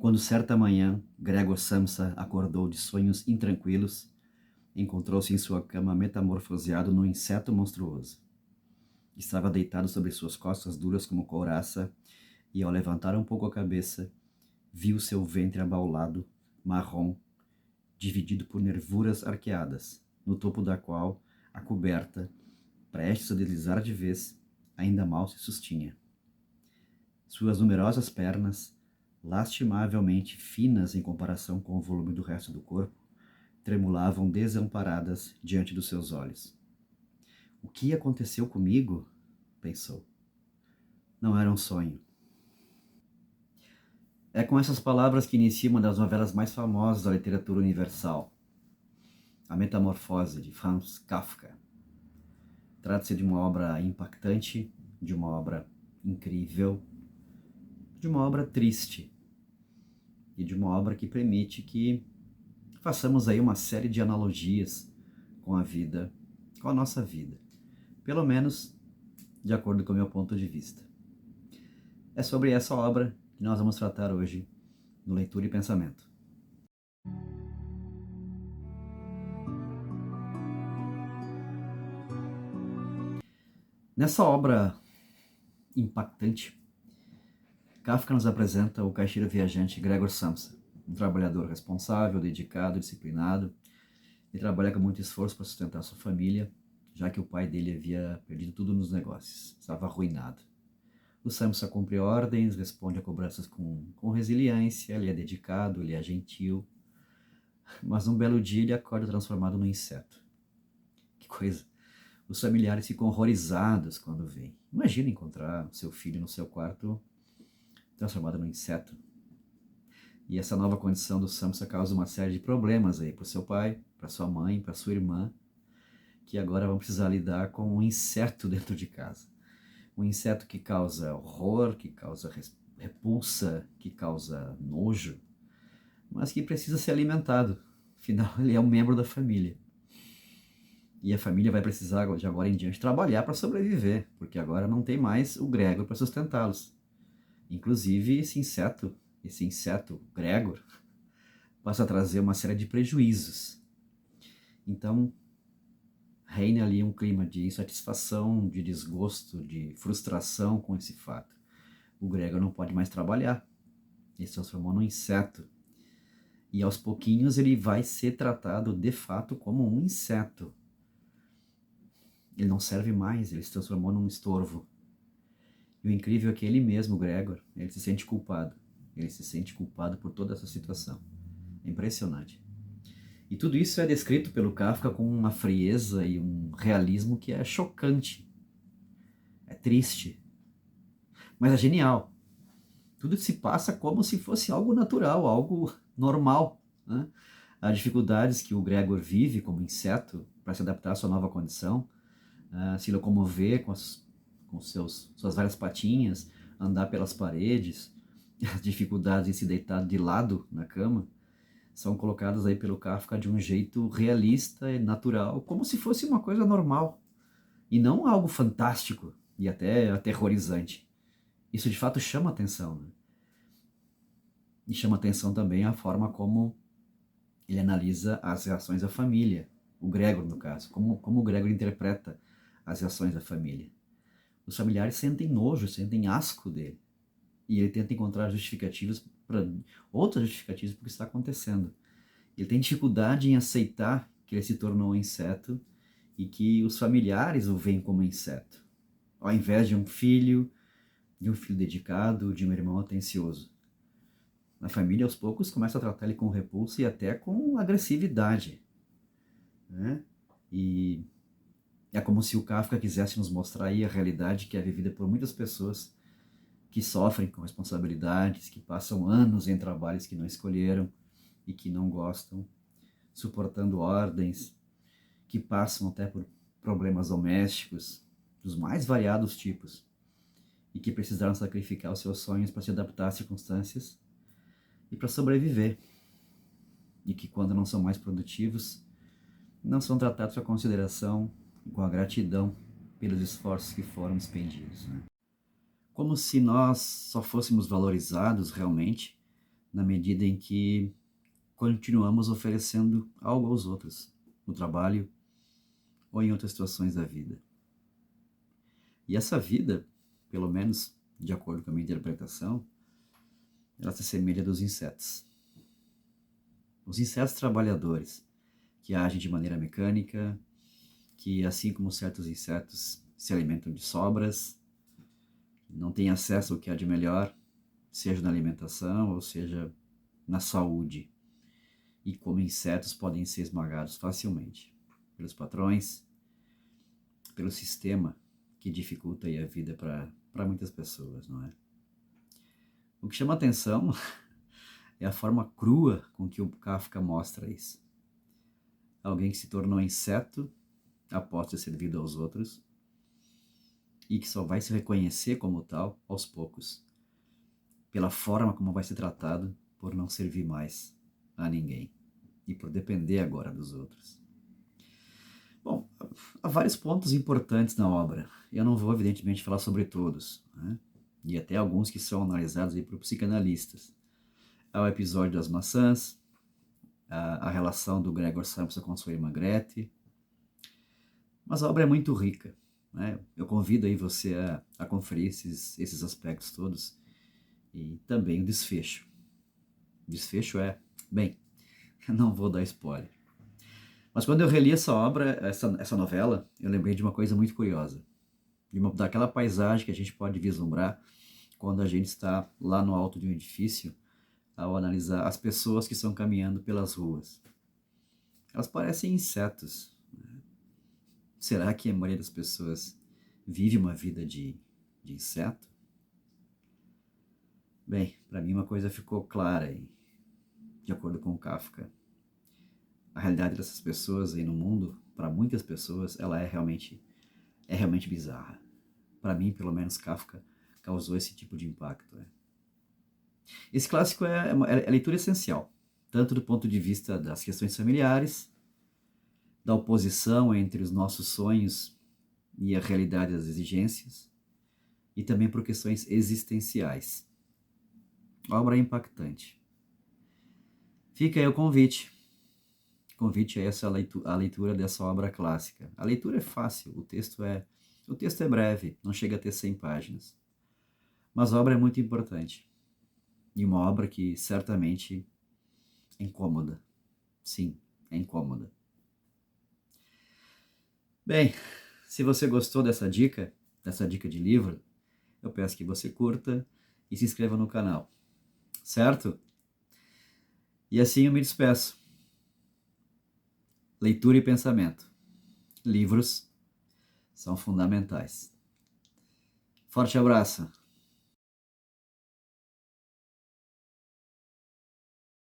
Quando certa manhã Gregor Samsa acordou de sonhos intranquilos, encontrou-se em sua cama metamorfoseado num inseto monstruoso. Estava deitado sobre suas costas duras como couraça e, ao levantar um pouco a cabeça, viu seu ventre abaulado, marrom, dividido por nervuras arqueadas, no topo da qual a coberta, prestes a deslizar de vez, ainda mal se sustinha. Suas numerosas pernas, lastimavelmente finas em comparação com o volume do resto do corpo, tremulavam desamparadas diante dos seus olhos. O que aconteceu comigo? Pensou. Não era um sonho. É com essas palavras que inicia uma das novelas mais famosas da literatura universal, A Metamorfose, de Franz Kafka. Trata-se de uma obra impactante, de uma obra incrível, de uma obra triste e de uma obra que permite que façamos aí uma série de analogias com a vida, com a nossa vida, pelo menos de acordo com o meu ponto de vista. É sobre essa obra que nós vamos tratar hoje no Leitura e Pensamento. Nessa obra impactante, Kafka nos apresenta o caixeiro viajante Gregor Samsa, um trabalhador responsável, dedicado, disciplinado, e trabalha com muito esforço para sustentar sua família, já que o pai dele havia perdido tudo nos negócios, estava arruinado. O Samsa cumpre ordens, responde a cobranças com resiliência, ele é dedicado, ele é gentil, mas um belo dia ele acorda transformado num inseto. Que coisa! Os familiares ficam horrorizados quando veem. Imagina encontrar seu filho no seu quarto transformado num inseto. E essa nova condição do Samsa causa uma série de problemas aí para o seu pai, para sua mãe, para sua irmã, que agora vão precisar lidar com um inseto dentro de casa. Um inseto que causa horror, que causa repulsa, que causa nojo, mas que precisa ser alimentado. Afinal, ele é um membro da família. E a família vai precisar, de agora em diante, trabalhar para sobreviver, porque agora não tem mais o Gregor para sustentá-los. Inclusive, esse inseto, Gregor, passa a trazer uma série de prejuízos. Então, reina ali um clima de insatisfação, de desgosto, de frustração com esse fato. O Gregor não pode mais trabalhar. Ele se transformou num inseto. E aos pouquinhos ele vai ser tratado de fato como um inseto. Ele não serve mais, ele se transformou num estorvo. E o incrível é que ele mesmo, Gregor, ele se sente culpado. Ele se sente culpado por toda essa situação. É impressionante. E tudo isso é descrito pelo Kafka com uma frieza e um realismo que é chocante. É triste. Mas é genial. Tudo se passa como se fosse algo natural, algo normal, né? As dificuldades que o Gregor vive como inseto para se adaptar à sua nova condição, se locomover com suas várias patinhas, andar pelas paredes, as dificuldades em se deitar de lado na cama, são colocadas aí pelo Kafka de um jeito realista e natural, como se fosse uma coisa normal, e não algo fantástico e até aterrorizante. Isso de fato chama atenção, né? E chama atenção também a forma como ele analisa as reações da família, o Gregor no caso, como o Gregor interpreta as reações da família. Os familiares sentem nojo, sentem asco dele. E ele tenta encontrar outras justificativas para o que está acontecendo. Ele tem dificuldade em aceitar que ele se tornou um inseto e que os familiares o veem como inseto, ao invés de um filho dedicado, de um irmão atencioso. A família, aos poucos, começa a tratar ele com repulsa e até com agressividade, né? E é como se o Kafka quisesse nos mostrar aí a realidade que é vivida por muitas pessoas que sofrem com responsabilidades, que passam anos em trabalhos que não escolheram e que não gostam, suportando ordens, que passam até por problemas domésticos, dos mais variados tipos, e que precisaram sacrificar os seus sonhos para se adaptar às circunstâncias e para sobreviver, e que quando não são mais produtivos, não são tratados com a consideração e com a gratidão pelos esforços que foram expendidos, né? Como se nós só fôssemos valorizados realmente na medida em que continuamos oferecendo algo aos outros, no trabalho ou em outras situações da vida. E essa vida, pelo menos de acordo com a minha interpretação, ela se assemelha dos insetos. Os insetos trabalhadores, que agem de maneira mecânica, que assim como certos insetos se alimentam de sobras, não têm acesso ao que há de melhor, seja na alimentação ou seja na saúde. E como insetos podem ser esmagados facilmente pelos patrões, pelo sistema que dificulta aí a vida para muitas pessoas, não é? O que chama atenção é a forma crua com que o Kafka mostra isso. Alguém que se tornou inseto após ter servido aos outros e que só vai se reconhecer como tal aos poucos, pela forma como vai ser tratado por não servir mais a ninguém e por depender agora dos outros. Bom, há vários pontos importantes na obra. Eu não vou, evidentemente, falar sobre todos, né? E até alguns que são analisados aí por psicanalistas. Há o episódio das maçãs, a relação do Gregor Samsa com sua irmã Grete. Mas a obra é muito rica, né? Eu convido aí você a conferir esses aspectos todos e também o desfecho. O desfecho bem, eu não vou dar spoiler. Mas quando eu reli essa obra, essa novela, eu lembrei de uma coisa muito curiosa. Daquela paisagem que a gente pode vislumbrar quando a gente está lá no alto de um edifício ao analisar as pessoas que estão caminhando pelas ruas. Elas parecem insetos. Será que a maioria das pessoas vive uma vida de inseto? Bem, para mim uma coisa ficou clara aí, de acordo com o Kafka. A realidade dessas pessoas aí no mundo, para muitas pessoas, ela é realmente bizarra. Para mim, pelo menos, Kafka causou esse tipo de impacto. Esse clássico é leitura essencial, tanto do ponto de vista das questões familiares, da oposição entre os nossos sonhos e a realidade das exigências, e também por questões existenciais. A obra é impactante. Fica aí o convite. Convite a a leitura dessa obra clássica. A leitura é fácil, o texto é breve, não chega a ter 100 páginas. Mas a obra é muito importante. E uma obra que certamente é incômoda. Sim, é incômoda. Bem, se você gostou dessa dica de livro, eu peço que você curta e se inscreva no canal, certo? E assim eu me despeço. Leitura e pensamento. Livros são fundamentais. Forte abraço.